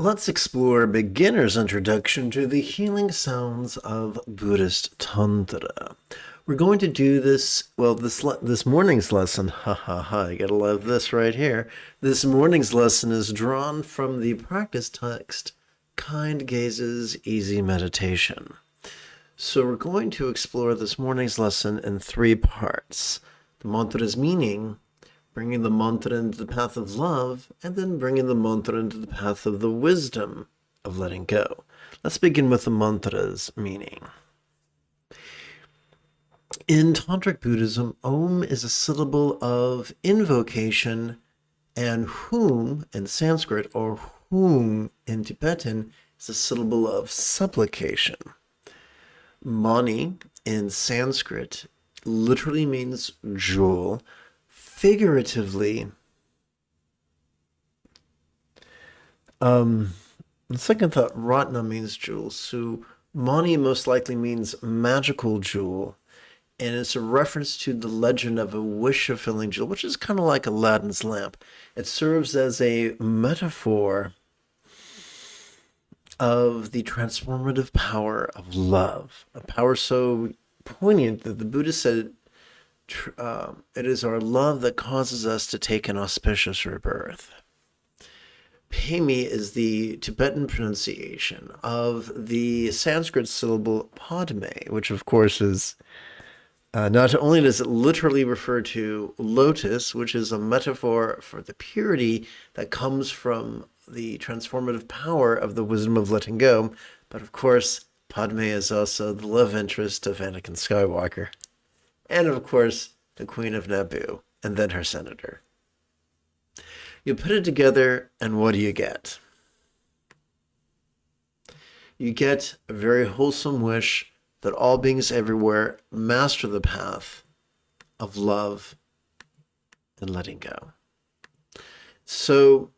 let's explore a beginner's introduction to the healing sounds of Buddhist Tantra. We're going to do this, well, this morning's lesson, ha ha ha, you gotta love this right here. This morning's lesson is drawn from the practice text, Kind Gazes, Easy Meditation. So we're going to explore this morning's lesson in 3 parts. The mantra's meaning, bringing the mantra into the path of love, and then bringing the mantra into the path of the wisdom of letting go. Let's begin with the mantra's meaning. In Tantric Buddhism, Om is a syllable of invocation, and Hum in Sanskrit, or Hum in Tibetan, is a syllable of supplication. Mani in Sanskrit literally means jewel. Figuratively, on second thought, Ratna means jewel, so Mani most likely means magical jewel, and it's a reference to the legend of a wish-fulfilling jewel, which is kind of like Aladdin's lamp. It serves as a metaphor of the transformative power of love, a power so poignant that the Buddha said it is our love that causes us to take an auspicious rebirth. Pemi is the Tibetan pronunciation of the Sanskrit syllable padme, which of course is, not only does it literally refer to lotus, which is a metaphor for the purity that comes from the transformative power of the wisdom of letting go, but of course Padme is also the love interest of Anakin Skywalker. And of course, the Queen of Naboo, and then her senator. You put it together, and what do you get? You get a very wholesome wish that all beings everywhere master the path of love and letting go. So,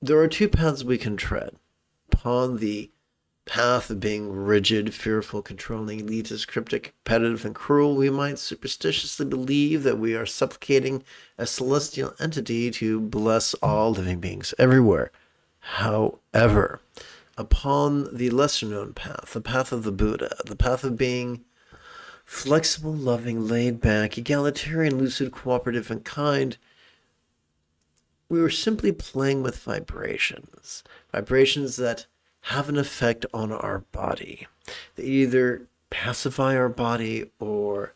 there are 2 paths we can tread. Upon the path of being rigid, fearful, controlling, elitist, cryptic, competitive, and cruel, we might superstitiously believe that we are supplicating a celestial entity to bless all living beings everywhere. However, upon the lesser-known path, the path of the Buddha, the path of being flexible, loving, laid-back, egalitarian, lucid, cooperative, and kind, we were simply playing with vibrations that have an effect on our body. They either pacify our body or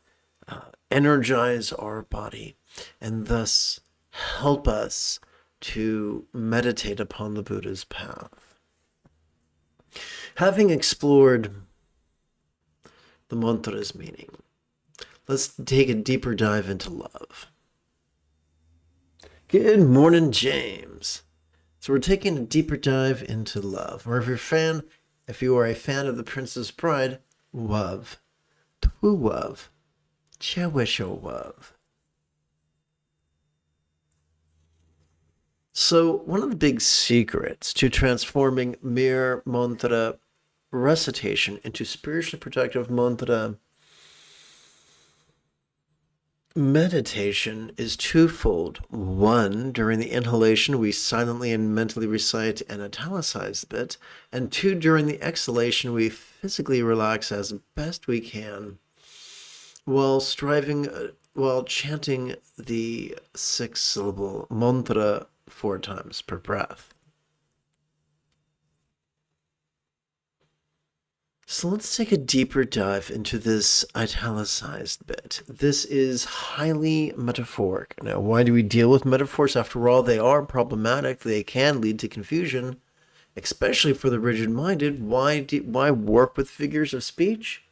energize our body, and thus help us to meditate upon the Buddha's path. Having explored the mantra's meaning, let's take a deeper dive into love. Good morning, James. So we're taking a deeper dive into love. Or if you are a fan of The Princess Bride, love. Tu love. Chewisho love. So one of the big secrets to transforming mere mantra recitation into spiritually protective mantra meditation is twofold. 1, during the inhalation, we silently and mentally recite an italicized bit, and 2, during the exhalation, we physically relax as best we can while chanting the 6-syllable mantra 4 times per breath. So let's take a deeper dive into this italicized bit. This is highly metaphoric. Now, why do we deal with metaphors? After all, they are problematic. They can lead to confusion, especially for the rigid-minded. Why work with figures of speech?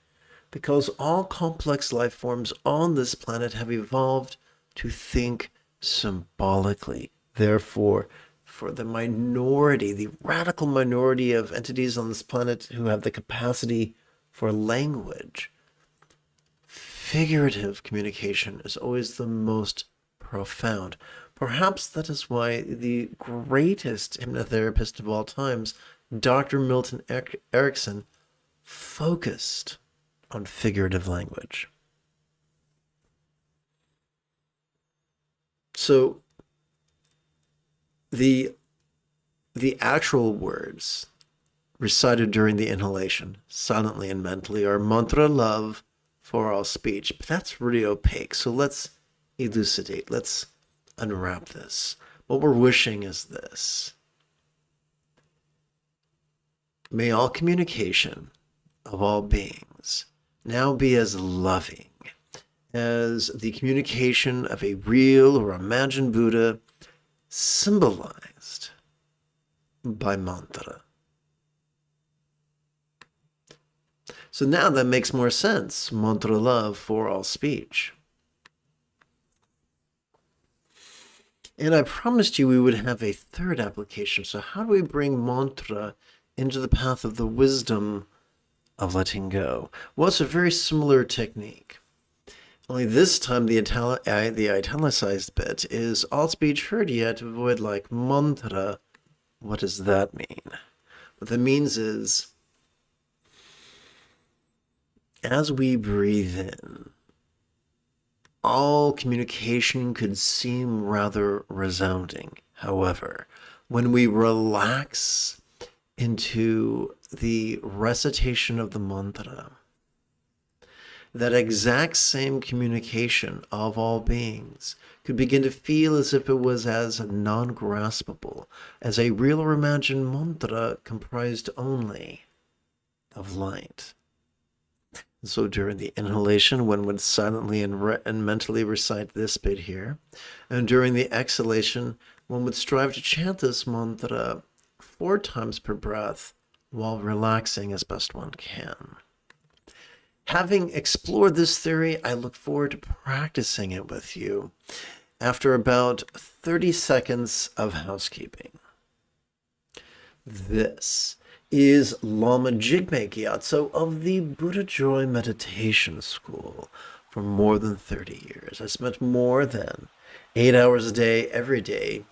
Because all complex life forms on this planet have evolved to think symbolically. Therefore, for the minority, the radical minority of entities on this planet who have the capacity for language, figurative communication is always the most profound. Perhaps that is why the greatest hypnotherapist of all times, Dr. Milton Erickson, focused on figurative language. So the the actual words recited during the inhalation, silently and mentally, are mantra love for all speech. But that's really opaque. So let's elucidate. Let's unwrap this. What we're wishing is this. May all communication of all beings now be as loving as the communication of a real or imagined Buddha, symbolized by mantra. So now that makes more sense. Mantra love for all speech. And I promised you we would have a third application. So how do we bring mantra into the path of the wisdom of letting go? Well, it's a very similar technique. Only this time the italicized bit is all speech heard yet avoid like mantra. What does that mean? What that means is, as we breathe in, all communication could seem rather resounding. However, when we relax into the recitation of the mantra, that exact same communication of all beings could begin to feel as if it was as non-graspable as a real or imagined mantra comprised only of light. And so during the inhalation, one would silently and mentally recite this bit here. And during the exhalation, one would strive to chant this mantra 4 times per breath while relaxing as best one can. Having explored this theory, I look forward to practicing it with you after about 30 seconds of housekeeping. This is Lama Jigme Gyatso of the Buddha Joy Meditation School for more than 30 years. I spent more than 8 hours a day, every day,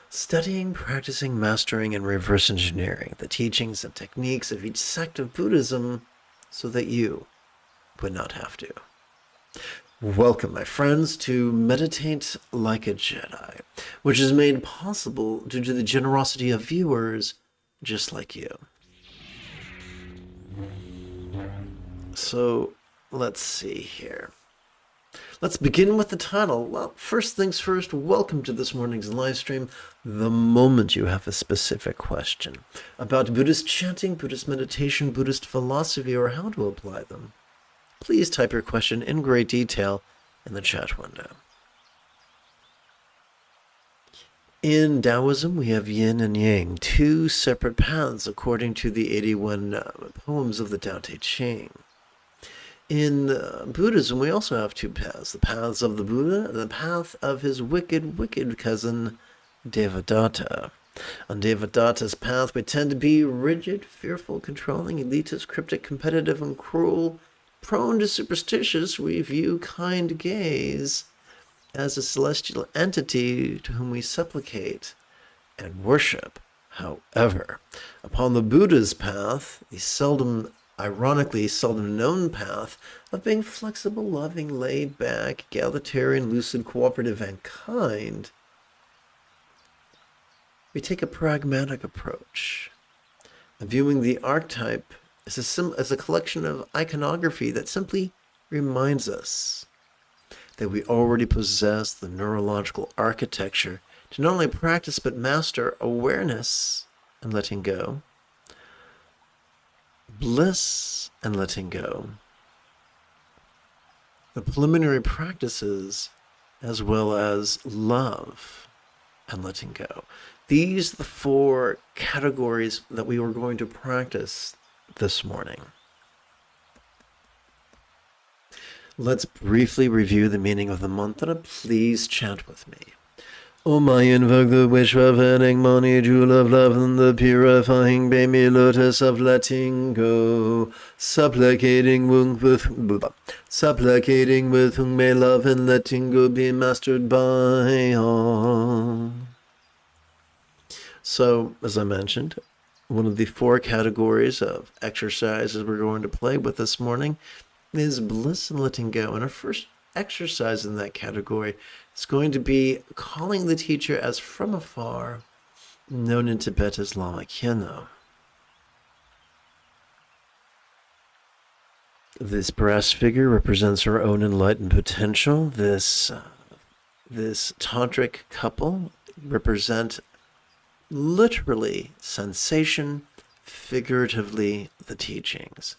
studying, practicing, mastering, and reverse engineering the teachings and techniques of each sect of Buddhism so that you would not have to. Welcome, my friends, to Meditate Like a Jedi, which is made possible due to the generosity of viewers just like you. So, let's see here. Let's begin with the title. Well, first things first, welcome to this morning's live stream. The moment you have a specific question about Buddhist chanting, Buddhist meditation, Buddhist philosophy, or how to apply them, please type your question in great detail in the chat window. In Taoism, we have yin and yang, 2 separate paths according to the 81 poems of the Tao Te Ching. In Buddhism, we also have 2 paths, the paths of the Buddha and the path of his wicked cousin, Devadatta. On Devadatta's path, we tend to be rigid, fearful, controlling, elitist, cryptic, competitive, and cruel. Prone to superstitious, we view kind gaze as a celestial entity to whom we supplicate and worship. However, upon the Buddha's path, the ironically seldom known path of being flexible, loving, laid back, egalitarian, lucid, cooperative, and kind, we take a pragmatic approach, viewing the archetype as a collection of iconography that simply reminds us that we already possess the neurological architecture to not only practice but master awareness and letting go, bliss and letting go, the preliminary practices, as well as love and letting go. These are the 4 categories that we were going to practice this morning. Let's briefly review the meaning of the mantra. Please chant with me. Om I invoke the wish-fulfilling money, jewel of love, and the purifying baby lotus of letting go, supplicating with whom may love and letting go be mastered by all. So, as I mentioned, one of the 4 categories of exercises we're going to play with this morning is bliss and letting go. And our first exercise in that category is going to be calling the teacher as from afar known in Tibet as Lama. This brass figure represents our own enlightened potential. This tantric couple represent literally sensation, figuratively the teachings.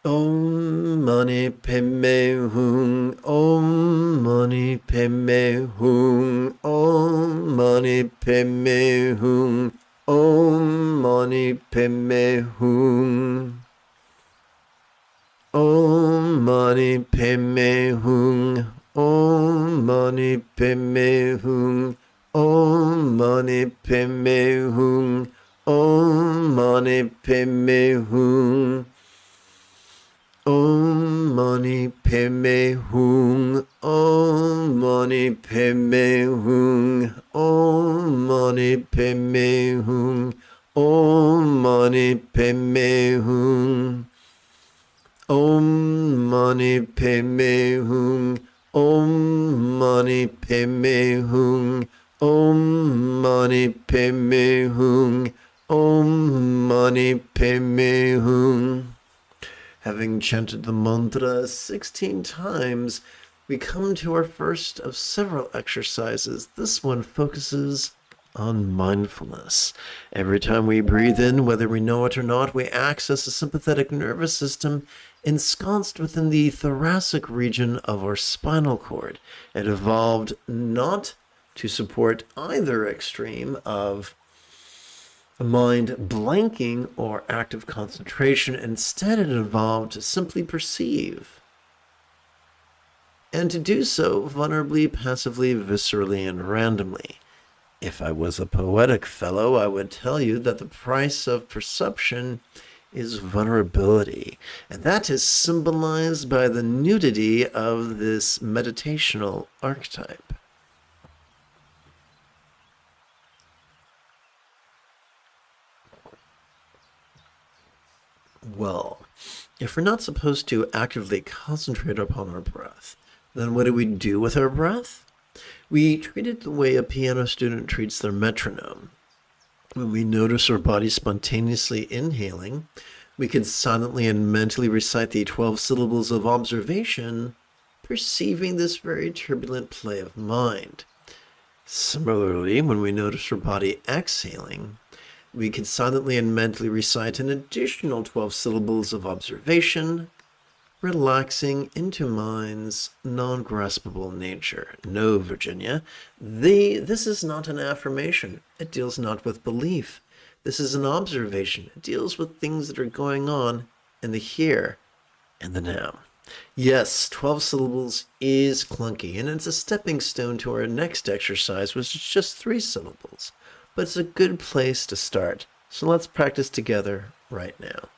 Om Mani Padme Hum, Om Mani Padme Hum, Om Mani Padme Hum, Om Mani Padme Hum. Om Mani Padme Hum, Om Mani Padme Hum, Om Mani Padme Hum, Om Mani Padme Hum. Om Mani Padme Hum, Om Mani Padme Hum, Om Mani Padme Hum, Om Mani Padme Hum. Om Mani Padme Hum, Om Mani Padme Hum, Om Mani Padme Hum, Om Mani Padme Hum. Having chanted the mantra 16 times, we come to our first of several exercises. This one focuses on mindfulness. Every time we breathe in, whether we know it or not, we access a sympathetic nervous system ensconced within the thoracic region of our spinal cord. It evolved not to support either extreme of mind blanking or active concentration. Instead, it evolved to simply perceive, and to do so vulnerably, passively, viscerally, and randomly. If I was a poetic fellow, I would tell you that the price of perception is vulnerability, and that is symbolized by the nudity of this meditational archetype. Well, if we're not supposed to actively concentrate upon our breath, then what do we do with our breath? We treat it the way a piano student treats their metronome. When we notice our body spontaneously inhaling, we can silently and mentally recite the 12 syllables of observation, perceiving this very turbulent play of mind. Similarly, when we notice our body exhaling, we can silently and mentally recite an additional 12 syllables of observation, relaxing into mind's non-graspable nature. No, Virginia, this is not an affirmation. It deals not with belief. This is an observation. It deals with things that are going on in the here and the now. Yes, 12 syllables is clunky, and it's a stepping stone to our next exercise, which is just 3 syllables. But it's a good place to start. So let's practice together right now.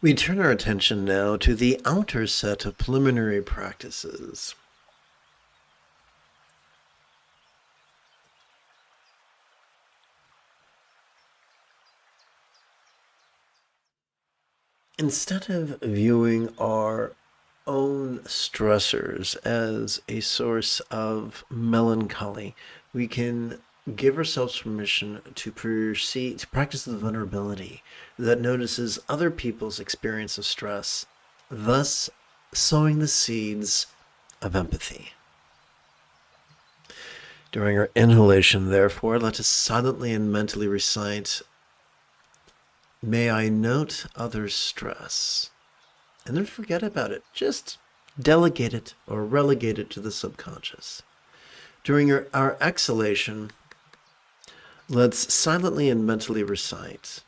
We turn our attention now to the outer set of preliminary practices. Instead of viewing our own stressors as a source of melancholy, we can give ourselves permission to practice the vulnerability that notices other people's experience of stress, thus sowing the seeds of empathy. During our inhalation, therefore, let us silently and mentally recite, "May I note others' stress," and then forget about it. Just delegate it or relegate it to the subconscious. During our exhalation, let's silently and mentally recite,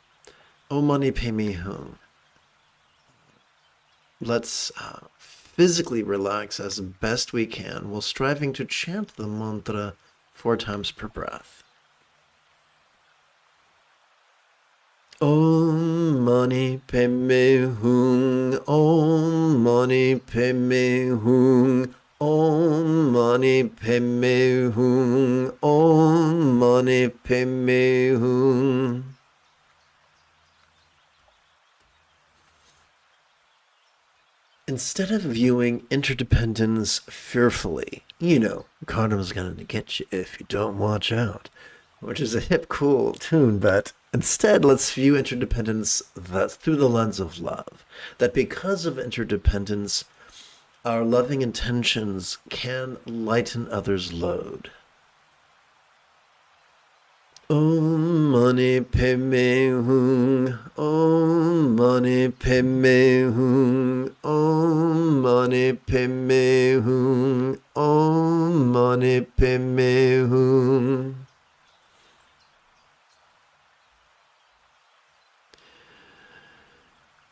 "Om Mani Padme Hum." Let's physically relax as best we can while striving to chant the mantra 4 times per breath. Om Mani Padme Hum, Om Mani Padme Hum, Om Mani Padme Hum, Om Mani Padme Hum. Instead of viewing interdependence fearfully, karma's going to get you if you don't watch out, which is a hip, cool tune, but instead let's view interdependence through the lens of love. That because of interdependence, our loving intentions can lighten others' load. Om Mani Padme Hum, Om Mani Padme Hum, Om Mani Padme Hum, Om Mani Padme Hum.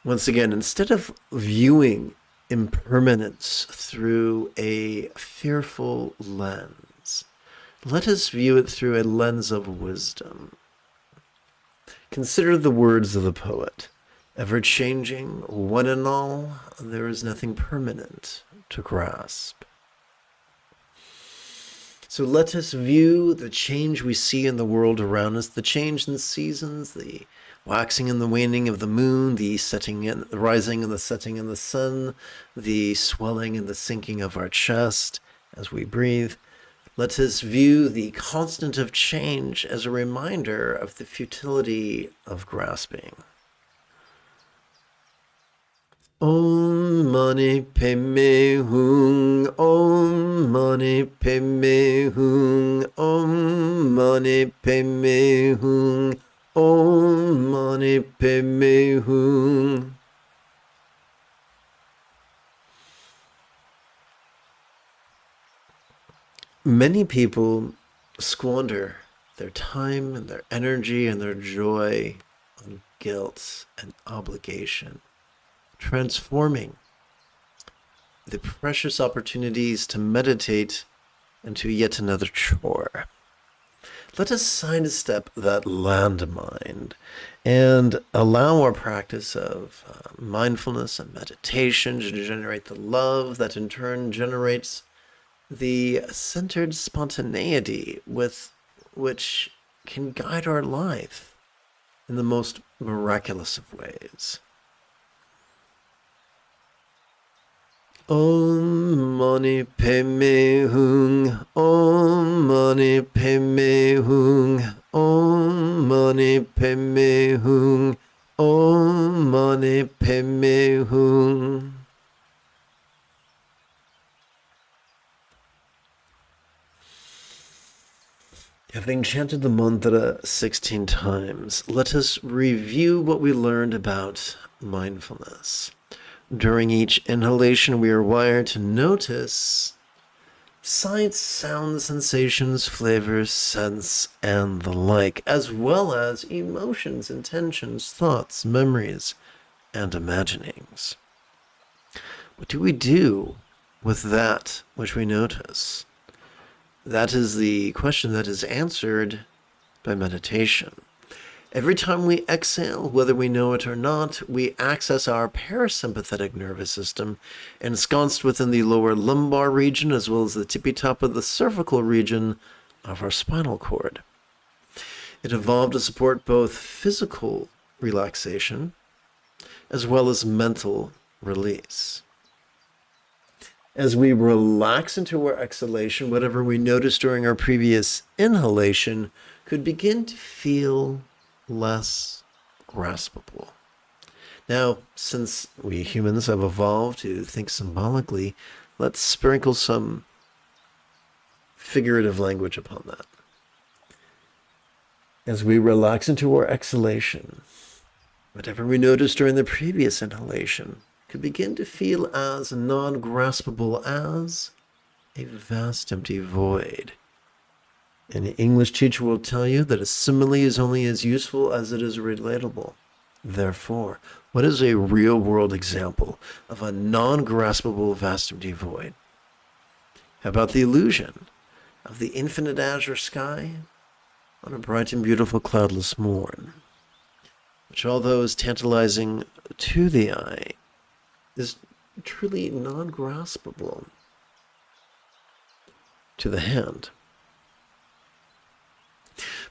Once again, instead of viewing impermanence through a fearful lens, let us view it through a lens of wisdom. Consider the words of the poet. Ever-changing, one and all, there is nothing permanent to grasp. So let us view the change we see in the world around us, the change in the seasons, the waxing and the waning of the moon, the rising and the setting of the sun, the swelling and the sinking of our chest as we breathe. Let us view the constant of change as a reminder of the futility of grasping. Om Mani Padme Hum, Om Mani Padme Hum, Om Mani Padme Hum, Om Mani Padme Hum. Many people squander their time and their energy and their joy on guilt and obligation, transforming the precious opportunities to meditate into yet another chore. Let us sidestep that landmine and allow our practice of mindfulness and meditation to generate the love that in turn generates the centered spontaneity with which can guide our life in the most miraculous of ways. Om Mani Padme Hum, Om Mani Padme Hum, Om Mani Padme Hum, Om Mani Padme Hum. Having chanted the mantra 16 times, let us review what we learned about mindfulness. During each inhalation, we are wired to notice sights, sounds, sensations, flavors, scents, and the like, as well as emotions, intentions, thoughts, memories, and imaginings. What do we do with that which we notice? That is the question that is answered by meditation. Every time we exhale, whether we know it or not, we access our parasympathetic nervous system, ensconced within the lower lumbar region as well as the tippy top of the cervical region of our spinal cord. It evolved to support both physical relaxation as well as mental release. As we relax into our exhalation, whatever we noticed during our previous inhalation could begin to feel less graspable. Now, since we humans have evolved to think symbolically, let's sprinkle some figurative language upon that. As we relax into our exhalation, whatever we noticed during the previous inhalation could begin to feel as non-graspable as a vast empty void. An English teacher will tell you that a simile is only as useful as it is relatable. Therefore, what is a real-world example of a non-graspable vast empty void? How about the illusion of the infinite azure sky on a bright and beautiful cloudless morn, which, although is tantalizing to the eye, is truly non-graspable to the hand?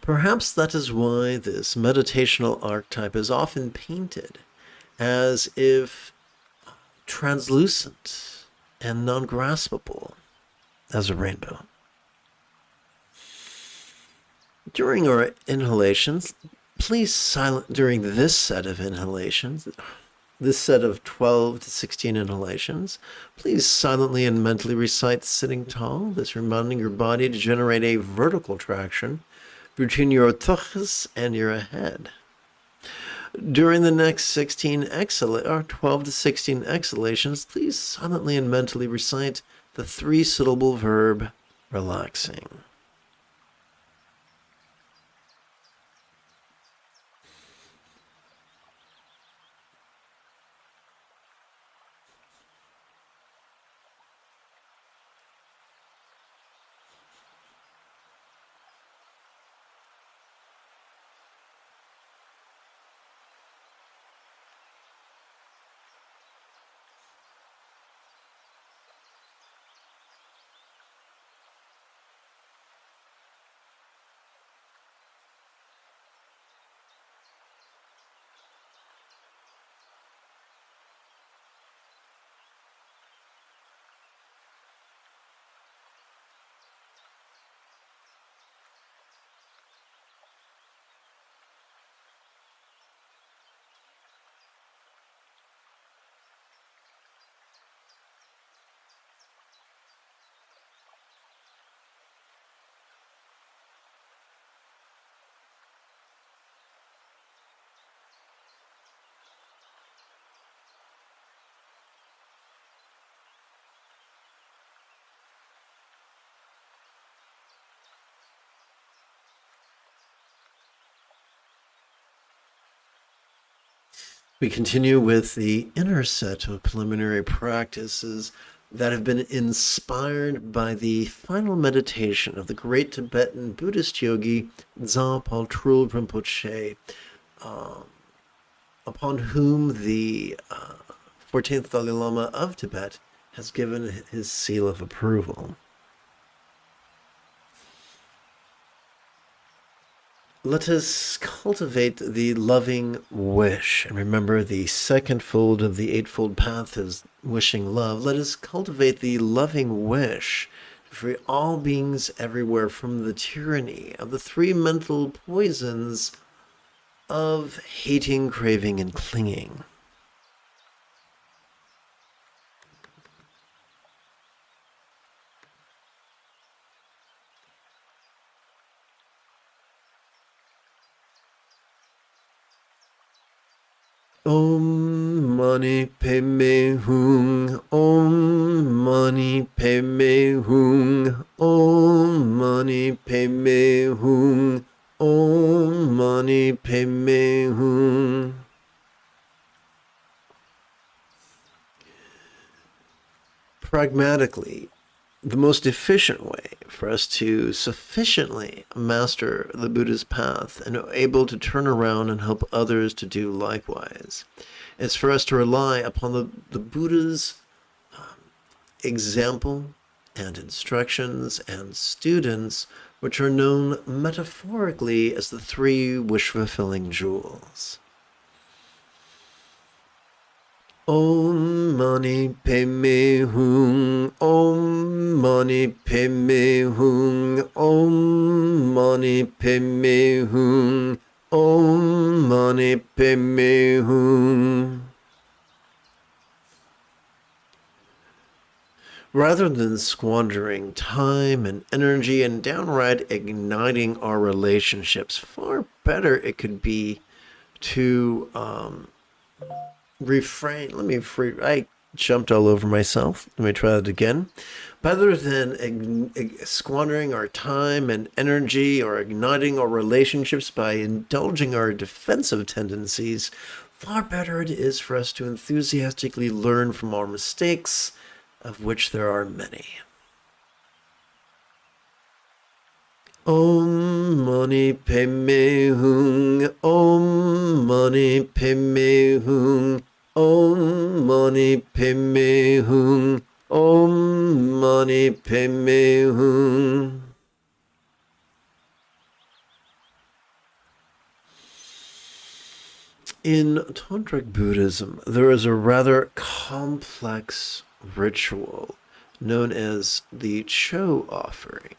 Perhaps that is why this meditational archetype is often painted as if translucent and non-graspable as a rainbow. During our inhalations, please silent during this set of inhalations, this set of 12 to 16 inhalations, please silently and mentally recite sitting tall, this reminding your body to generate a vertical traction between your tuchus and your head. During the next 12 to 16 exhalations, please silently and mentally recite the 3-syllable verb relaxing. We continue with the inner set of preliminary practices that have been inspired by the final meditation of the great Tibetan Buddhist yogi Dzogchen Trul Rinpoche, upon whom the 14th Dalai Lama of Tibet has given his seal of approval. Let us cultivate the loving wish. And remember, the second fold of the Eightfold Path is wishing love. Let us cultivate the loving wish to free all beings everywhere from the tyranny of the 3 mental poisons of hating, craving, and clinging. Om Mani Padme Hum, Om Mani Padme Hum, Om Mani Padme Hum, Om Mani Padme Hum. Pragmatically, the most efficient way for us to sufficiently master the Buddha's path and able to turn around and help others to do likewise is for us to rely upon the Buddha's example and instructions and students, which are known metaphorically as the three wish-fulfilling jewels. Om Mani Padme Hum, Om Mani Padme Hum, Om Mani Padme Hum, Om Mani Padme Hum. Rather than squandering time and energy and downright igniting our relationships, far better it could be to refrain. I jumped all over myself. Let me try that again. Rather than squandering our time and energy or igniting our relationships by indulging our defensive tendencies, far better it is for us to enthusiastically learn from our mistakes, of which there are many. Om Mani Padme Hum, Om Mani Padme Hum, Om Mani Padme Hum, Om Mani Padme Hum. In Tantric Buddhism, there is a rather complex ritual known as the Cho offering,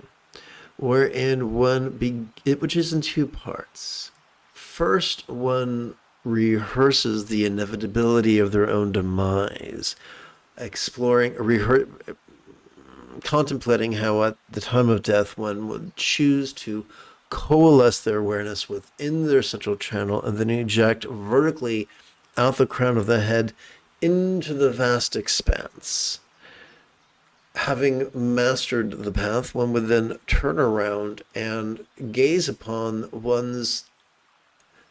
wherein which is in two parts. First, one rehearses the inevitability of their own demise, contemplating how at the time of death one would choose to coalesce their awareness within their central channel and then eject vertically out the crown of the head into the vast expanse. Having mastered the path, one would then turn around and gaze upon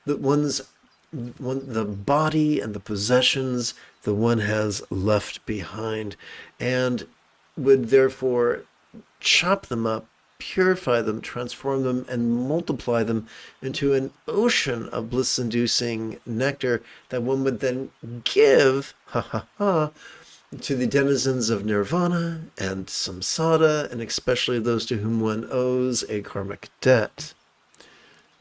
the body and the possessions that one has left behind, and would therefore chop them up, purify them, transform them, and multiply them into an ocean of bliss-inducing nectar that one would then give, to the denizens of nirvana and samsara, and especially those to whom one owes a karmic debt.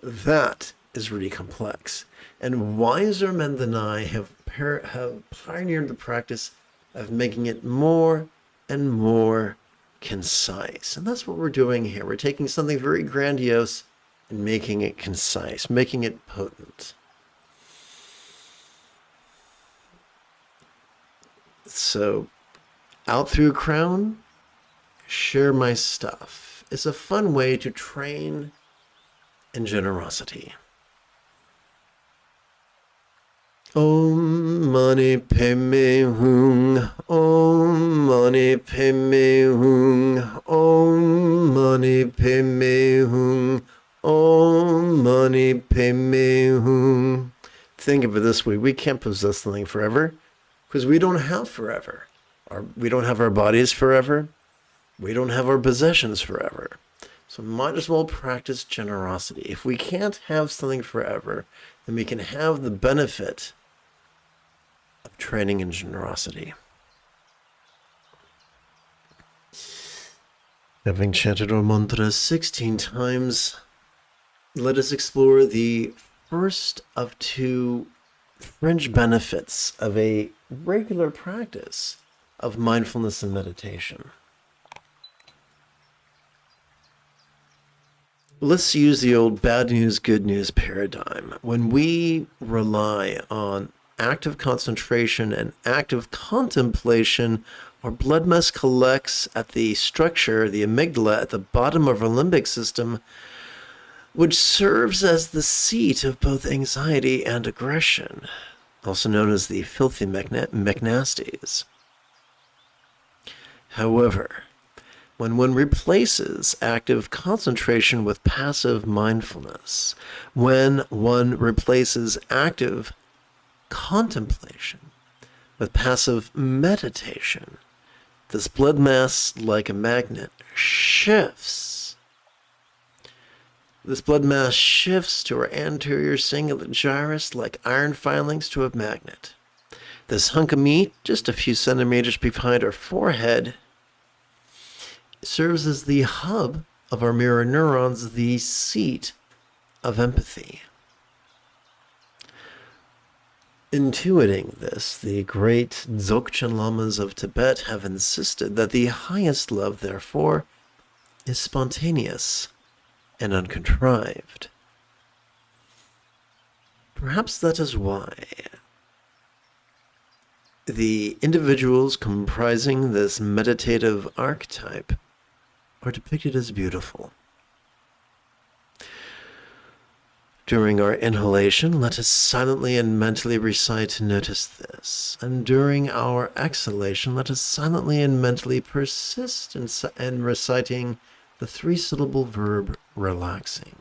That is really complex. And wiser men than I have pioneered the practice of making it more and more concise. And that's what we're doing here. We're taking something very grandiose and making it concise, making it potent. So, out through crown, share my stuff. It's a fun way to train in generosity. Om Mani Padme Hum, Om Mani Padme Hum, Om Mani Padme Hum, Om Mani Padme Hum. Think of it this way: we can't possess something forever because we don't have forever. We don't have our bodies forever. We don't have our possessions forever. So might as well practice generosity. If we can't have something forever, then we can have the benefit of training in generosity. Having chanted our mantra 16 times, let us explore the first of two fringe benefits of a regular practice of mindfulness and meditation. Let's use the old bad news, good news paradigm. When we rely on active concentration and active contemplation, our blood mass collects at the structure, the amygdala, at the bottom of our limbic system, which serves as the seat of both anxiety and aggression, also known as the filthy McNasties. However, when one replaces active concentration with passive mindfulness, when one replaces active contemplation with passive meditation, This blood mass, like a magnet, shifts. This blood mass shifts to our anterior cingulate gyrus like iron filings to a magnet. This hunk of meat, just a few centimeters behind our forehead, serves as the hub of our mirror neurons, the seat of empathy. Intuiting this, the great Dzogchen Lamas of Tibet have insisted that the highest love, therefore, is spontaneous and uncontrived. Perhaps that is why the individuals comprising this meditative archetype are depicted as beautiful. During our inhalation, let us silently and mentally recite, notice this. And during our exhalation, let us silently and mentally persist in reciting the three-syllable verb, relaxing.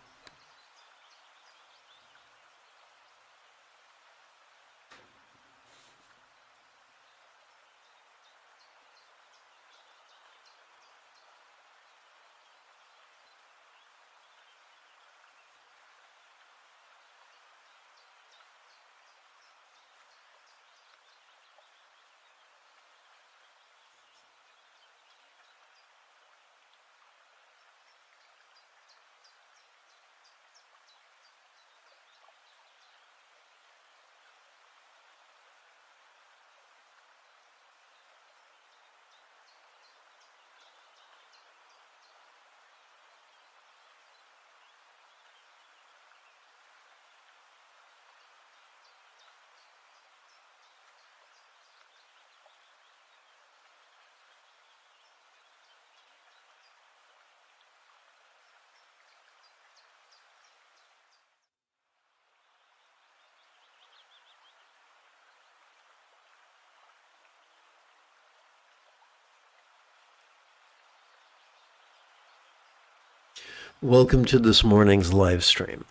Welcome to this morning's live stream.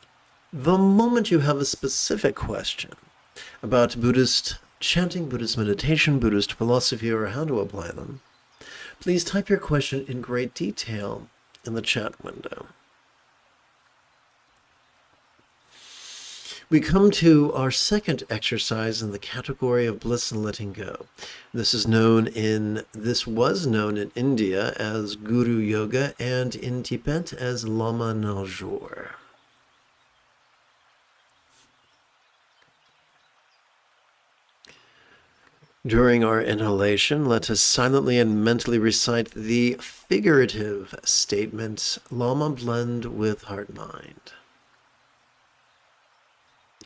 The moment you have a specific question about Buddhist chanting, Buddhist meditation, Buddhist philosophy, or how to apply them, please type your question in great detail in the chat window. We come to our second exercise in the category of bliss and letting go. This was known in India as Guru Yoga and in Tibet as Lama Naljor. During our inhalation, let us silently and mentally recite the figurative statements Lama blend with heart-mind.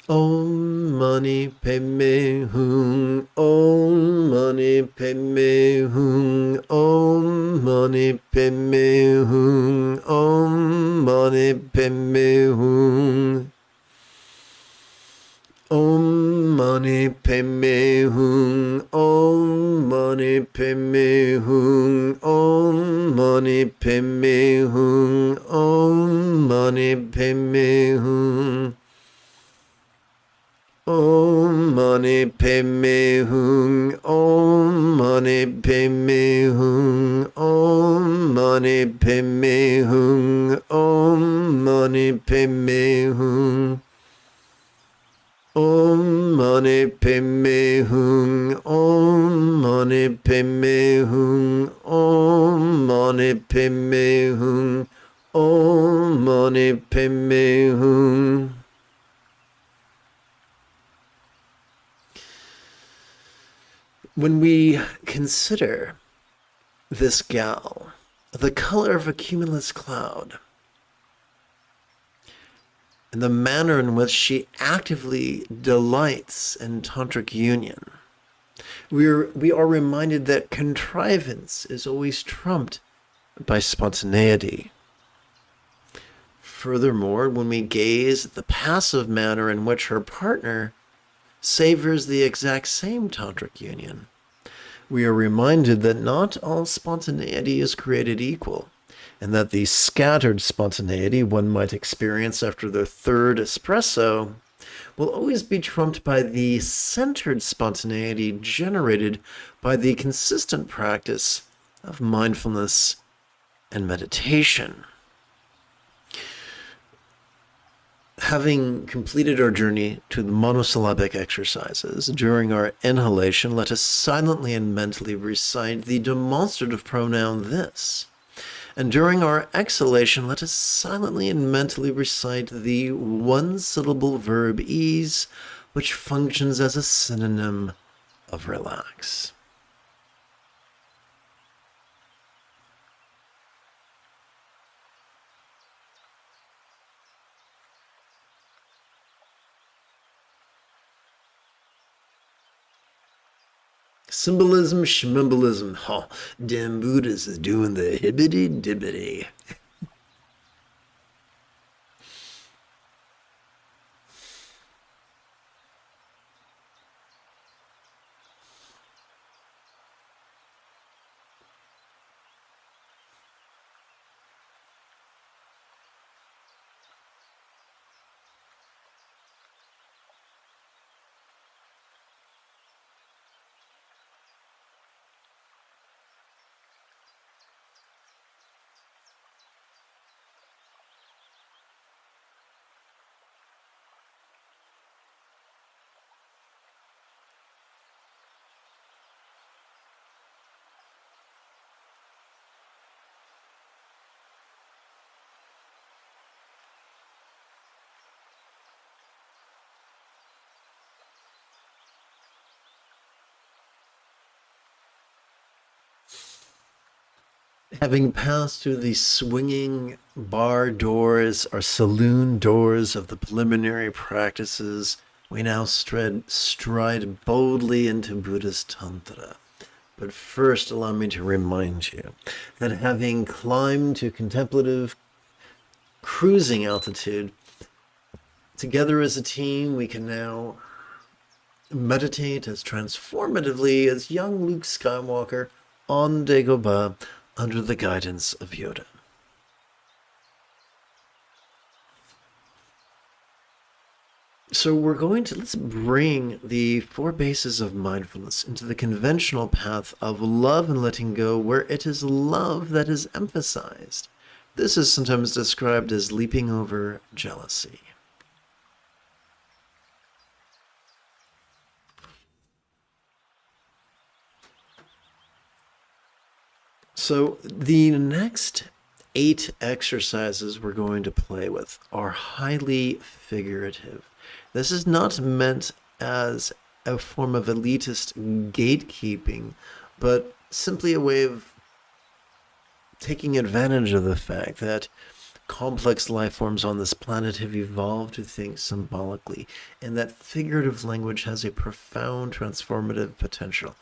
Om Mani Padme Hum, Om Mani Padme Hum, Om Mani Padme Hum, Om Mani Padme Hum. Om Mani Padme Hum, Om Mani Padme Hum, Om Mani Padme Hum, Om Mani Padme Hum. Om Mani Padme Hum, Om Mani Padme Hum, Om Mani Padme Hum, Om Mani Padme Hum. Om Mani Padme Hum, Om Mani Padme Hum, Om Mani Padme Hum, Om Mani Padme Hum. When we consider this gal, the color of a cumulus cloud, and the manner in which she actively delights in tantric union, we are reminded that contrivance is always trumped by spontaneity. Furthermore, when we gaze at the passive manner in which her partner savors the exact same tantric union, we are reminded that not all spontaneity is created equal, and that the scattered spontaneity one might experience after the third espresso will always be trumped by the centered spontaneity generated by the consistent practice of mindfulness and meditation. Having completed our journey to the monosyllabic exercises, during our inhalation, let us silently and mentally recite the demonstrative pronoun this. And during our exhalation, let us silently and mentally recite the one-syllable verb ease, which functions as a synonym of relax. Symbolism, schmimbolism. Oh, damn Buddhist is doing the hibbity-dibbity. Having passed through the swinging bar doors or saloon doors of the preliminary practices, we now stride boldly into Buddhist Tantra. But first, allow me to remind you that having climbed to contemplative cruising altitude, together as a team, we can now meditate as transformatively as young Luke Skywalker on Dagobah under the guidance of Yoda. So let's bring the 4 bases of mindfulness into the conventional path of love and letting go, where it is love that is emphasized. This is sometimes described as leaping over jealousy. So the next 8 exercises we're going to play with are highly figurative. This is not meant as a form of elitist gatekeeping, but simply a way of taking advantage of the fact that complex life forms on this planet have evolved to think symbolically, and that figurative language has a profound transformative potential.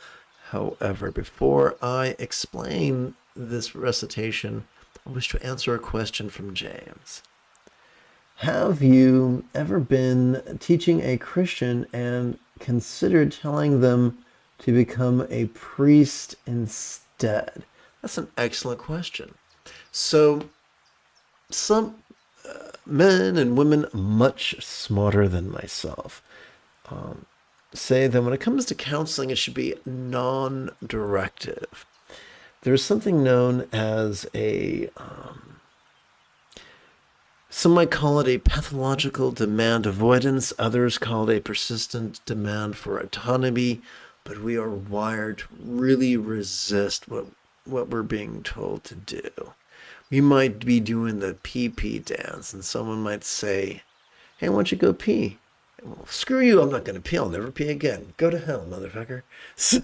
However, before I explain this recitation, I wish to answer a question from James. Have you ever been teaching a Christian and considered telling them to become a priest instead? That's an excellent question. So, some men and women much smarter than myself say that when it comes to counseling, it should be non-directive. There's something known as some might call it a pathological demand avoidance. Others call it a persistent demand for autonomy. But we are wired to really resist what we're being told to do. We might be doing the pee-pee dance, and someone might say, hey, why don't you go pee? Well, screw you, I'm not going to pee. I'll never pee again. Go to hell, motherfucker. So,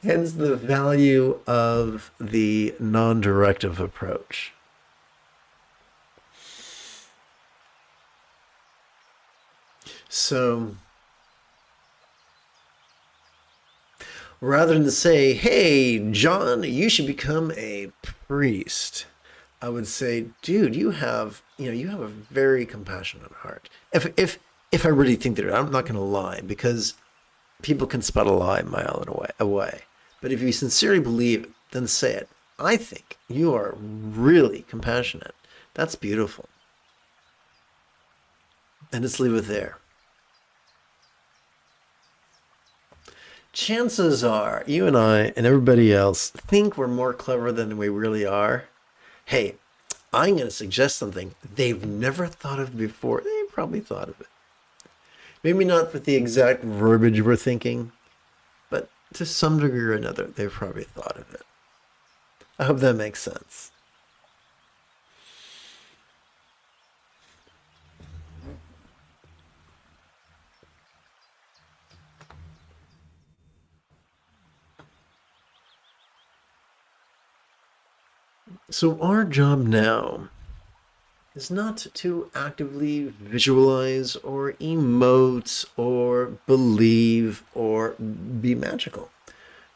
hence the value of the non-directive approach. So, rather than say, hey, John, you should become a priest, I would say, dude, you have a very compassionate heart. If I really think that, I'm not going to lie, because people can spot a lie a mile away. But if you sincerely believe it, then say it. I think you are really compassionate. That's beautiful. And let's leave it there. chances are you and I and everybody else think we're more clever than we really are. Hey, I'm going to suggest something they've never thought of before. They probably thought of it. Maybe not with the exact verbiage we're thinking, but to some degree or another, they've probably thought of it. I hope that makes sense. So our job now is not to actively visualize or emote or believe or be magical.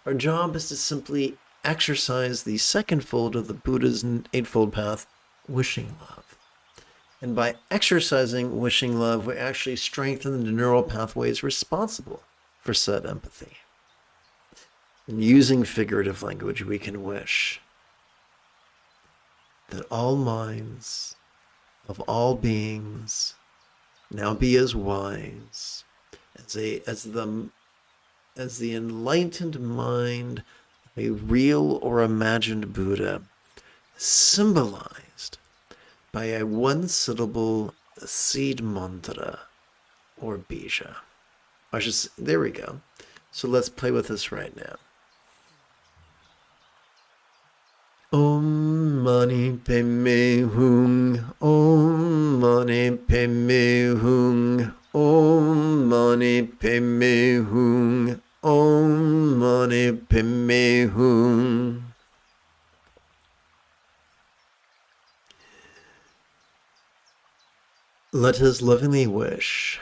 Our job is to simply exercise the second fold of the Buddha's Eightfold Path, wishing love. And by exercising wishing love, we actually strengthen the neural pathways responsible for said empathy. And using figurative language, we can wish that all minds of all beings now be as wise as the enlightened mind of a real or imagined Buddha, symbolized by a one-syllable seed mantra or bija. There we go. So let's play with this right now. Om Mani Padme Hum, Om Mani Padme Hum, Om Mani Padme Hum, Om Mani Padme Hum. Let us lovingly wish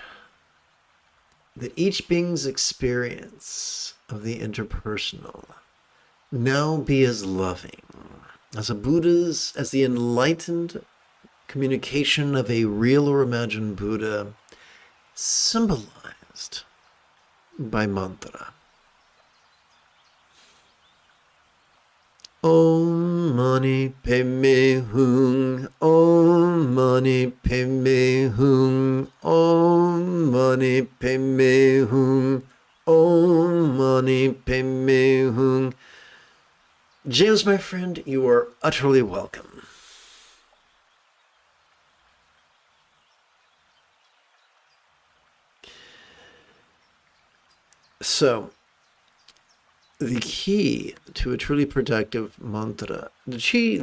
that each being's experience of the interpersonal now be as loving as the enlightened communication of a real or imagined Buddha, symbolized by mantra. Om Mani Padme Hum, Om Mani Padme Hum, Om Mani Padme Hum, Om Mani Padme Hum. James, my friend, you are utterly welcome. So, the key to a truly productive mantra, the key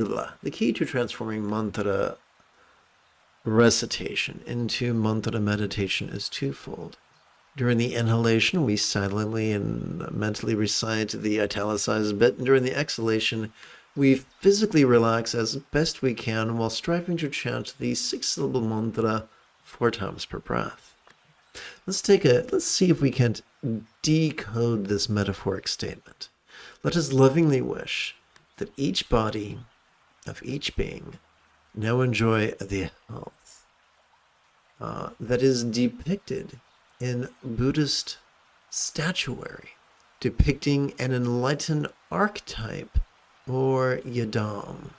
to transforming mantra recitation into mantra meditation is twofold. During the inhalation, we silently and mentally recite the italicized bit, and during the exhalation, we physically relax as best we can while striving to chant the 6-syllable mantra 4 times per breath. Let's see if we can decode this metaphoric statement. Let us lovingly wish that each body of each being now enjoy the health that is depicted in Buddhist statuary, depicting an enlightened archetype or yidam.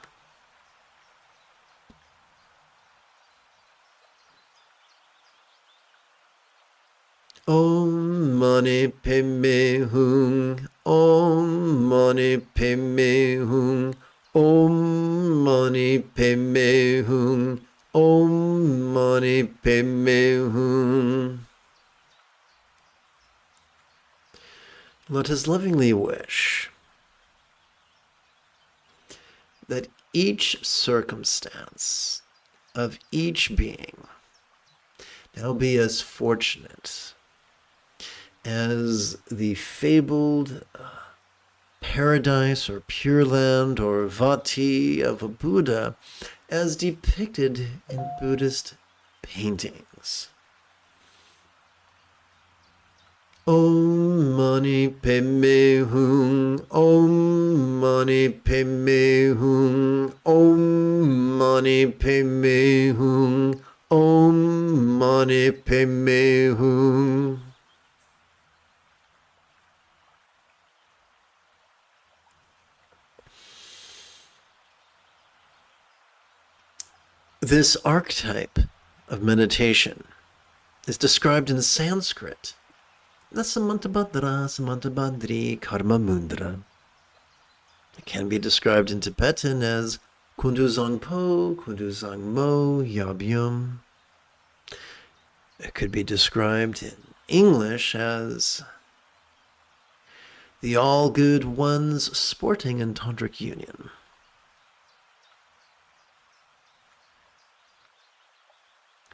Om Mani Padme Hum, Om Mani Padme Hum, Om Mani Padme Hum, Om Mani Padme Hum. Let us lovingly wish that each circumstance of each being now be as fortunate as the fabled paradise or pure land or vati of a Buddha as depicted in Buddhist paintings. Om Mani Padme Hum, Om Mani Padme Hum, Om Mani Padme Hum, Om Mani Padme Hum. This archetype of meditation is described in Sanskrit the Samantabhadra, Samantabhadri, Karma Mundra. It can be described in Tibetan as Kunduzang Po, Kunduzang Mo, Yabyum. It could be described in English as the All Good Ones Sporting and Tantric Union.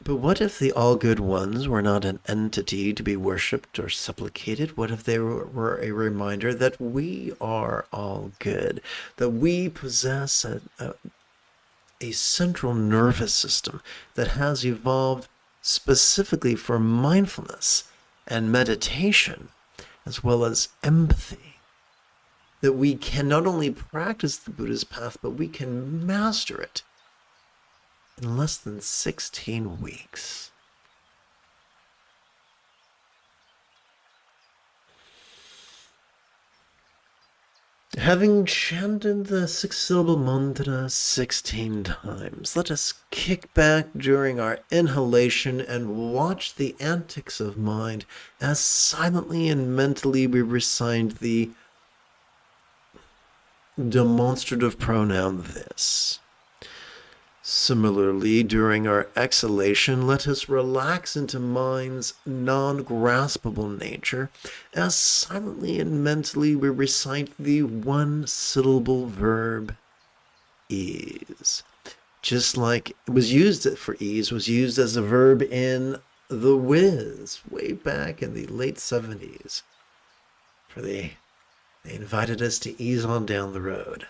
But what if the All Good Ones were not an entity to be worshipped or supplicated? What if they were a reminder that we are all good, that we possess a central nervous system that has evolved specifically for mindfulness and meditation, as well as empathy, that we can not only practice the Buddha's path, but we can master it in less than 16 weeks. Having chanted the six-syllable mantra 16 times, let us kick back during our inhalation and watch the antics of mind as silently and mentally we recite the demonstrative pronoun this. Similarly, during our exhalation, let us relax into mind's non-graspable nature as silently and mentally we recite the one-syllable verb ease. Just like it was used for ease, was used as a verb in The Wiz way back in the late 70s. They invited us to ease on down the road.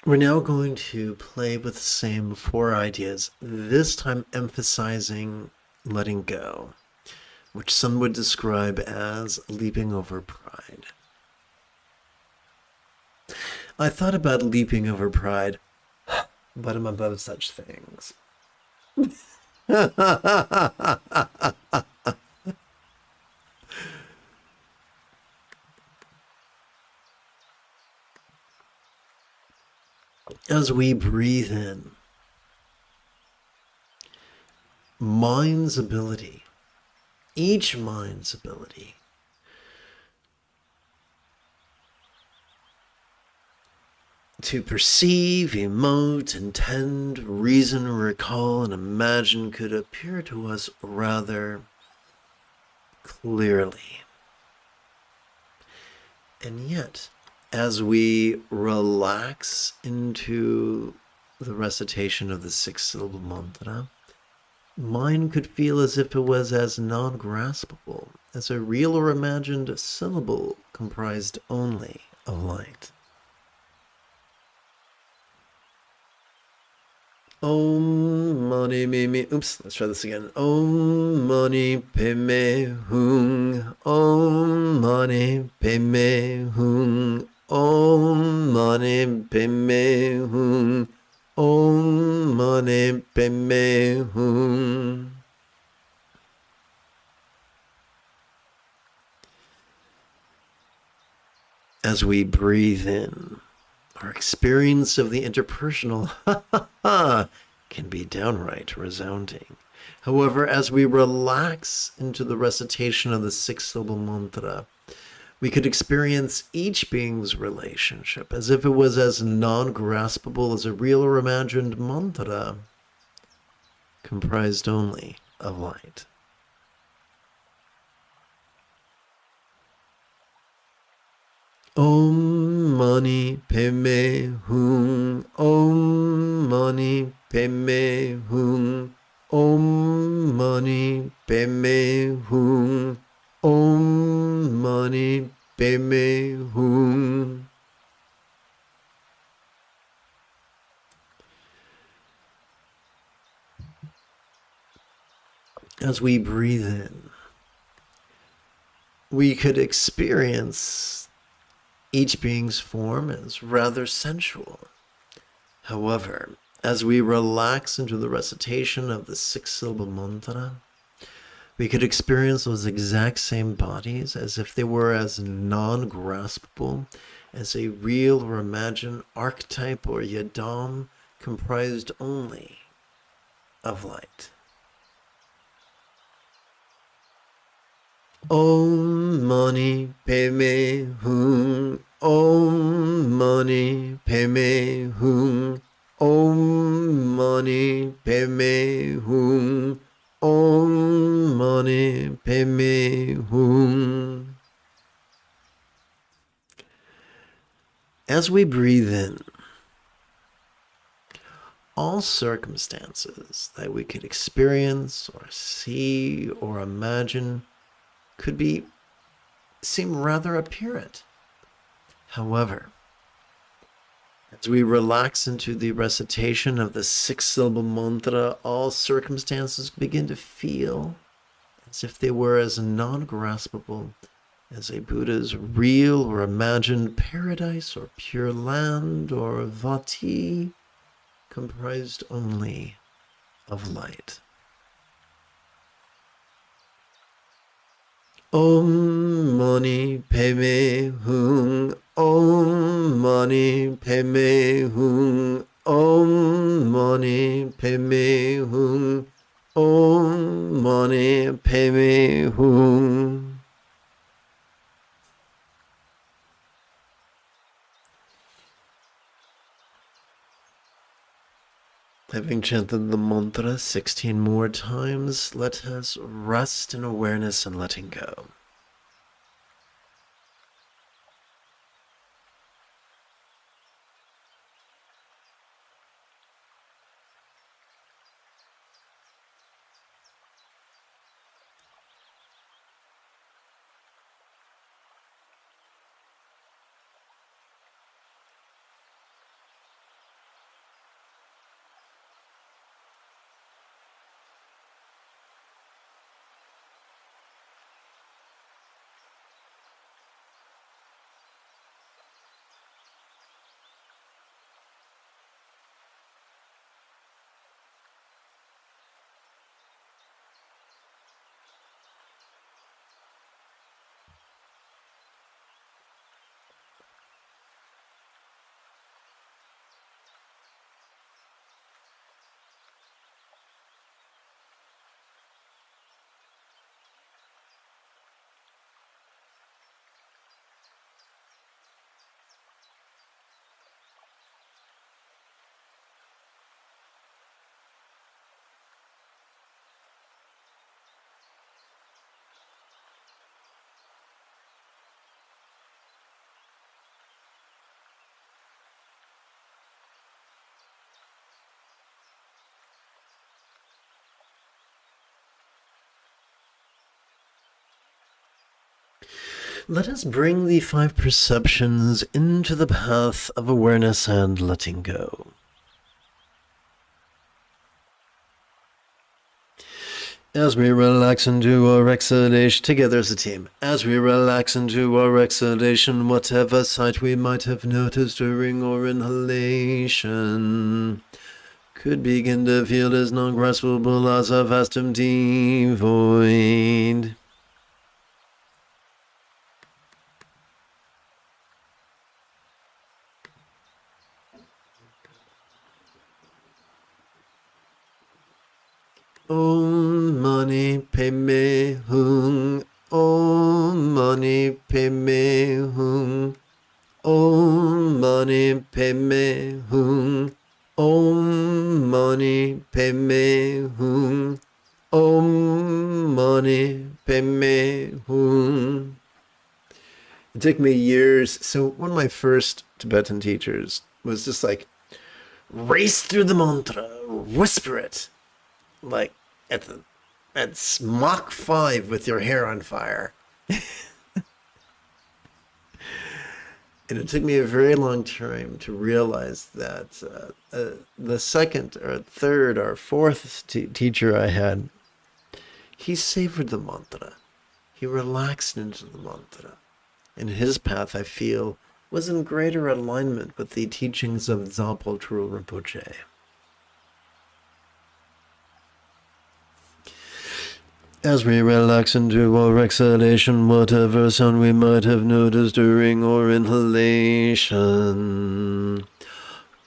We're now going to play with the same 4 ideas, this time emphasizing letting go, which some would describe as leaping over pride. I thought about leaping over pride, but I'm above such things. As we breathe in, mind's ability, each mind's ability to perceive, emote, intend, reason, recall, and imagine could appear to us rather clearly. And yet, as we relax into the recitation of the 6-syllable mantra, mind could feel as if it was as non-graspable as a real or imagined syllable comprised only of light. Om mani me. Oops, let's try this again. Om mani me hung. Om mani me hung. Om mani me hung. Om mani me hung. As we breathe in, our experience of the interpersonal can be downright resounding. However, as we relax into the recitation of the six-syllable mantra, we could experience each being's relationship as if it was as non-graspable as a real or imagined mantra, comprised only of light. Om Mani Padme Hum. Om Mani Padme Hum. Om Mani Padme Hum. Om Mani Padme Hum. As we breathe in, we could experience each being's form as rather sensual. However, as we relax into the recitation of the six-syllable mantra, we could experience those exact same bodies as if they were as non-graspable as a real or imagined archetype or yadam comprised only of light. Om Mani Padme Hum. Om Mani Padme Hum. Om Mani Padme Hum. Om Mani Padme Hum. As we breathe in, all circumstances that we could experience or see or imagine could seem rather apparent. However, as we relax into the recitation of the six-syllable mantra, all circumstances begin to feel as if they were as non-graspable as a Buddha's real or imagined paradise or pure land or vati comprised only of light. Om Mani Padme Hum. Om Mani Padme Hum. Om Mani Padme Hum. Om Mani Padme Hum. Having chanted the mantra 16 more times, let us rest in awareness and letting go. Let us bring the 5 perceptions into the path of awareness and letting go. As we relax into our exhalation, together as a team, as we relax into our exhalation, whatever sight we might have noticed during our inhalation could begin to feel as non-graspable as a vast empty void. Om Mani Padme Hum. Om Mani Padme Hum. Om Mani Padme Hum. Om Mani Padme Hum. Om Mani Padme Hum. It took me years. So one of my first Tibetan teachers was just like, race through the mantra, whisper it, like at Mach 5 with your hair on fire. And it took me a very long time to realize that the second or third or fourth teacher I had, he savored the mantra. He relaxed into the mantra. And his path, I feel, was in greater alignment with the teachings of Dzogchen Rinpoche. As we relax into our exhalation, whatever sound we might have noticed during our inhalation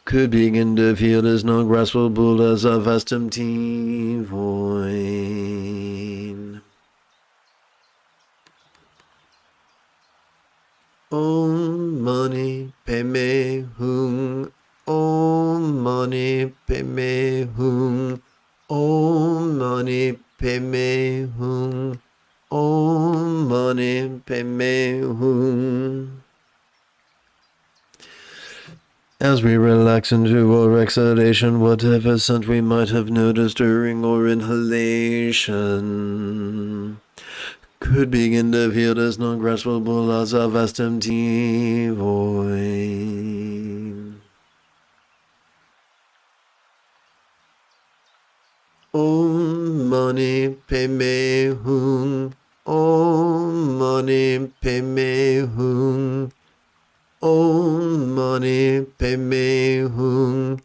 could begin to feel as non-graspable as a vast empty void. Om Mani Padme Hum. Om Mani Padme Hum. Om Mani Padme Hum. Om Mani Padme Hum. As we relax into our exhalation, whatever scent we might have noticed during our inhalation could begin to feel as non-graspable as a vast empty void. Om Mani Padme Hum. Om Mani Padme Hum. Om Mani Padme Hum.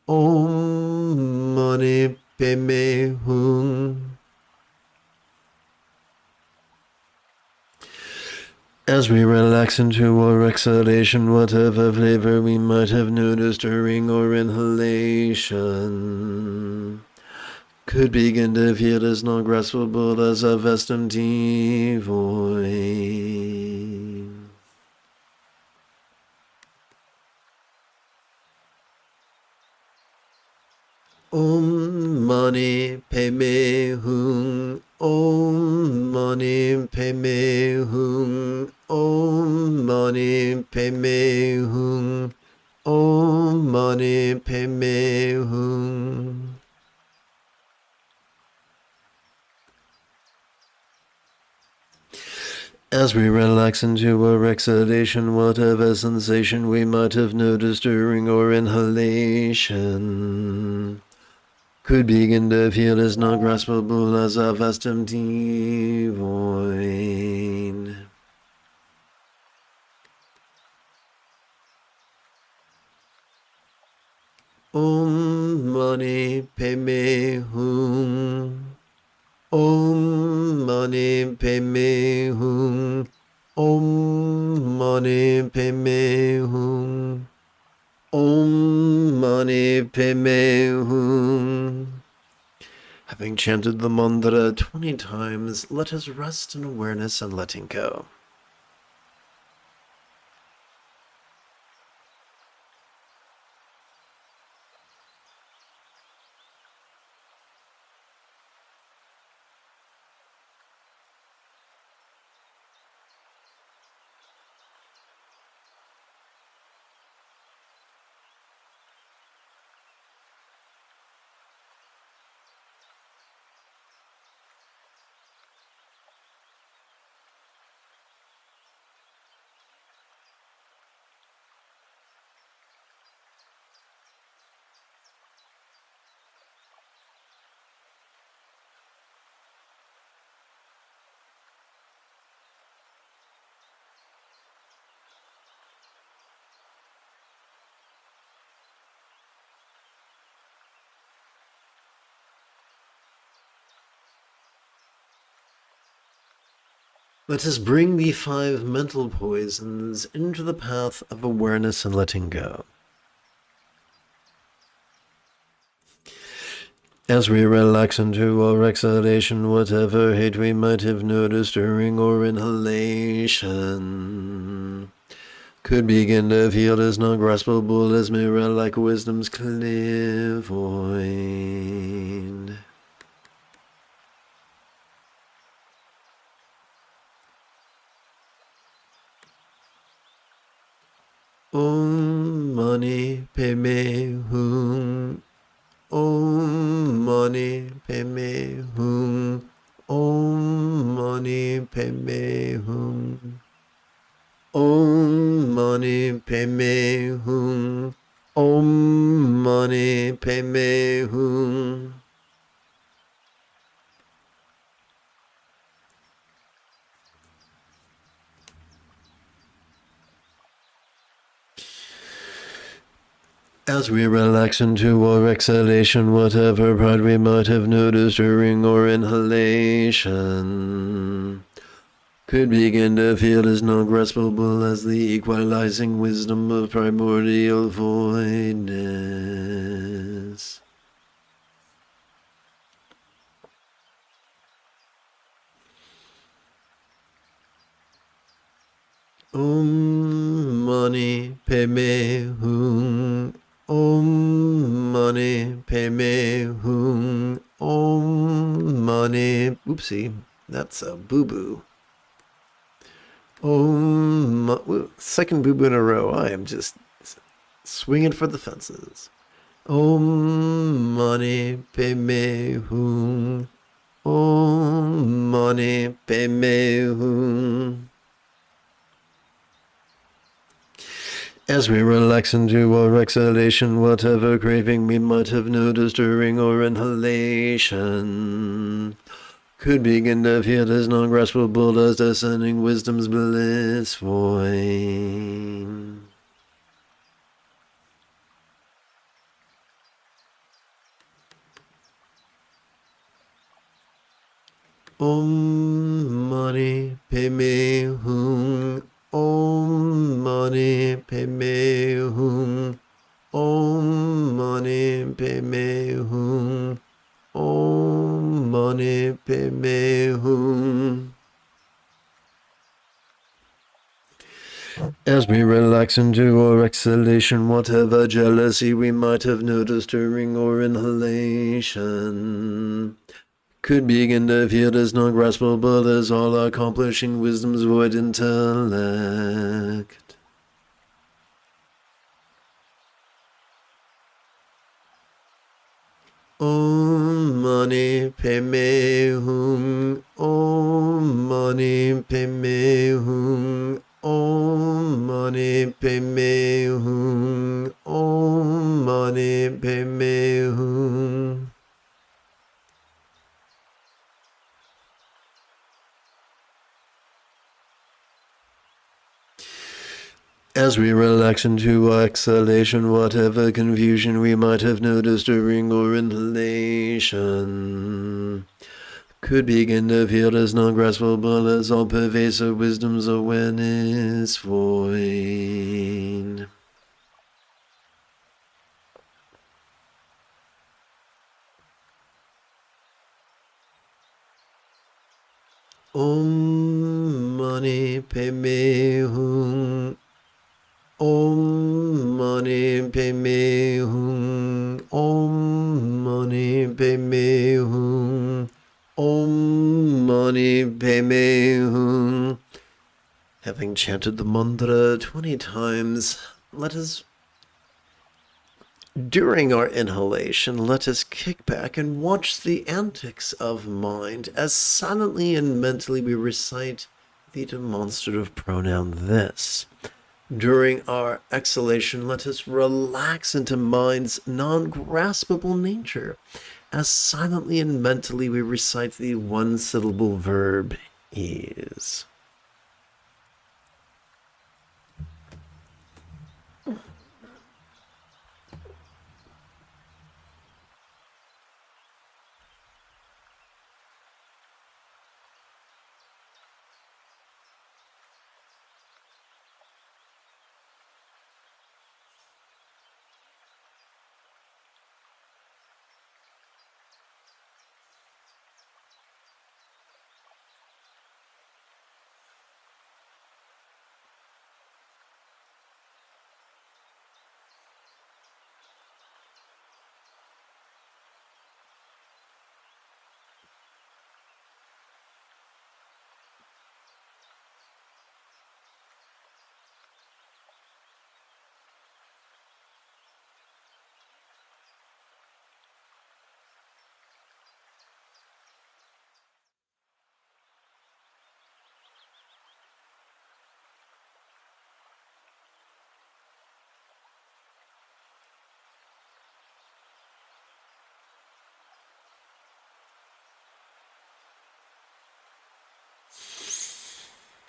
Om Mani Padme Hum. As we relax into our exhalation, whatever flavor we might have noticed during our inhalation could begin to feel as non-graspable as a vast empty void. Om Mani Padme Hum. Om Mani Padme Hum. Om Mani Padme Hum. Om Mani Padme Hum. As we relax into our exhalation, whatever sensation we might have noticed during our inhalation could begin to feel as non-graspable as a vast empty void. Om Mani Padme Hum. Om Mani Padme Hum. Om Mani Padme Hum. Om Mani Padme Hum. Having chanted the mantra 20 times, let us rest in awareness and letting go. Let us bring the 5 mental poisons into the path of awareness and letting go. As we relax into our exhalation, whatever hate we might have noticed during our inhalation could begin to feel as non-graspable as mirror like wisdom's clear void. Om Mani Padme Hum. Om Mani Padme Hum. Om Mani Padme Hum. Om Mani Padme Hum. Om Mani Padme Hum. As we relax into our exhalation, whatever pride we might have noticed during our inhalation could begin to feel as non-graspable as the equalizing wisdom of primordial voidness. Om Mani Padme Hum. Om Mani Padme Hum. Om Mani. Oopsie, that's a boo-boo. Second boo-boo in a row. I am just swinging for the fences. Om Mani Padme Hum. Om Mani Padme Hum. As we relax into our exhalation, whatever craving we might have noticed during our inhalation could begin to feel as non-graspable as descending wisdom's bliss void. Om Mani Padme Hum. Om Mani Padme Hum. Om Mani Padme Hum. Om Mani Padme Hum. As we relax into our exhalation, whatever jealousy we might have noticed during our inhalation could begin to feel as non-graspable as all-accomplishing wisdom's void intellect. Om Mani Padme Hum. Om Mani Padme Hum. Om Mani Padme Hum. Om Mani Padme Hum. As we relax into our exhalation, whatever confusion we might have noticed during our inhalation could begin to feel as non-graspable as all-pervasive wisdom's awareness void. Om Mani Padme Hum. Om Mani Padme Hum. Om Mani Padme Hum. Om Mani Padme Hum. Having chanted the mantra 20 times, during our inhalation, let us kick back and watch the antics of mind as silently and mentally we recite the demonstrative pronoun this. During our exhalation, let us relax into mind's non-graspable nature as silently and mentally we recite the one-syllable verb is.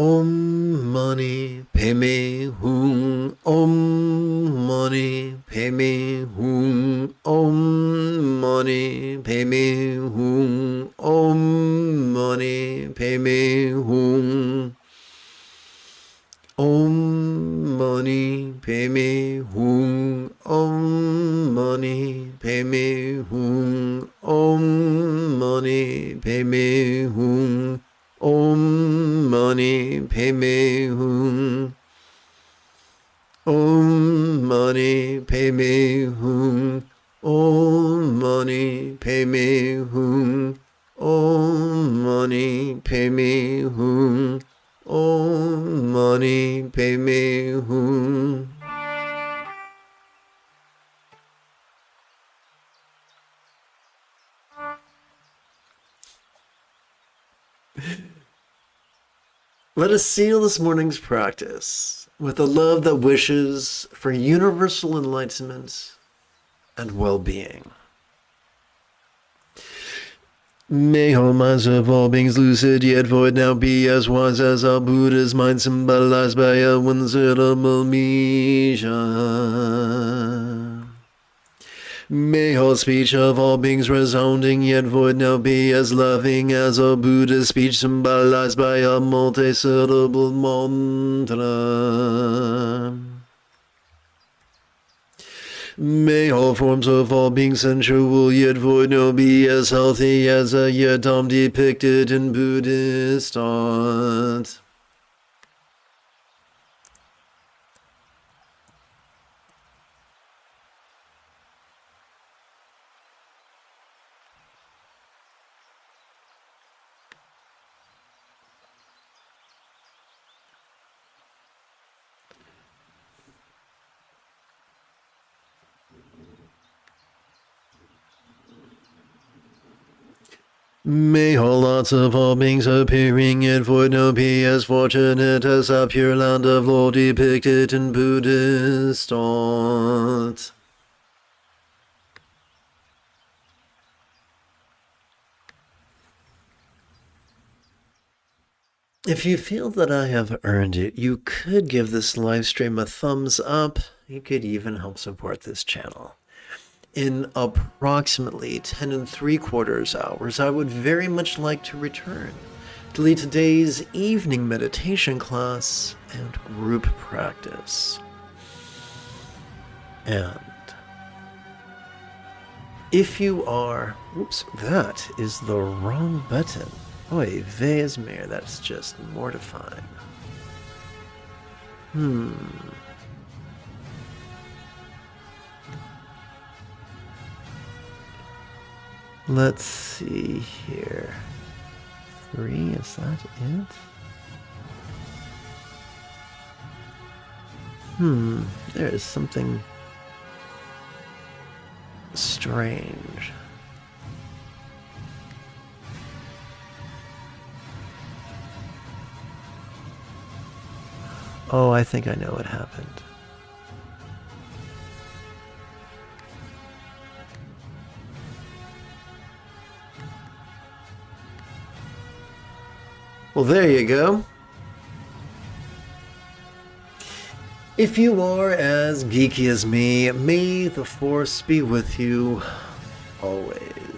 Om Mani Padme Hum. Om Mani Padme Hum. Om Mani Padme Hum. Om Mani Padme Hum. Om Mani Padme Hum. Om Mani Padme Hum. Om Mani Padme Hum. Om Mani Padme Hum. Om Mani Padme Hum. Om Mani Padme Hum. Om Mani Padme Hum. Om Mani Padme Hum. Let us seal this morning's practice with a love that wishes for universal enlightenment and well-being. May all minds of all beings lucid yet void now be as wise as our Buddha's mind symbolized by a one-syllable Misha. May all speech of all beings resounding yet void now be as loving as a Buddha's speech symbolized by a multi-syllable mantra. May all forms of all beings sensual yet void now be as healthy as a yidam depicted in Buddhist art. May all lots of all beings appearing yet void now be as fortunate as a pure land of law depicted in Buddhist art. If you feel that I have earned it, you could give this live stream a thumbs up. You could even help support this channel. In approximately 10 3/4 hours, I would very much like to return to lead today's evening meditation class and group practice. And if you are, oops, that is the wrong button. Oy vey is mere, that's just mortifying. Let's see here. 3, is that it? There is something strange. Oh, I think I know what happened. Well, there you go. If you are as geeky as me, may the Force be with you always.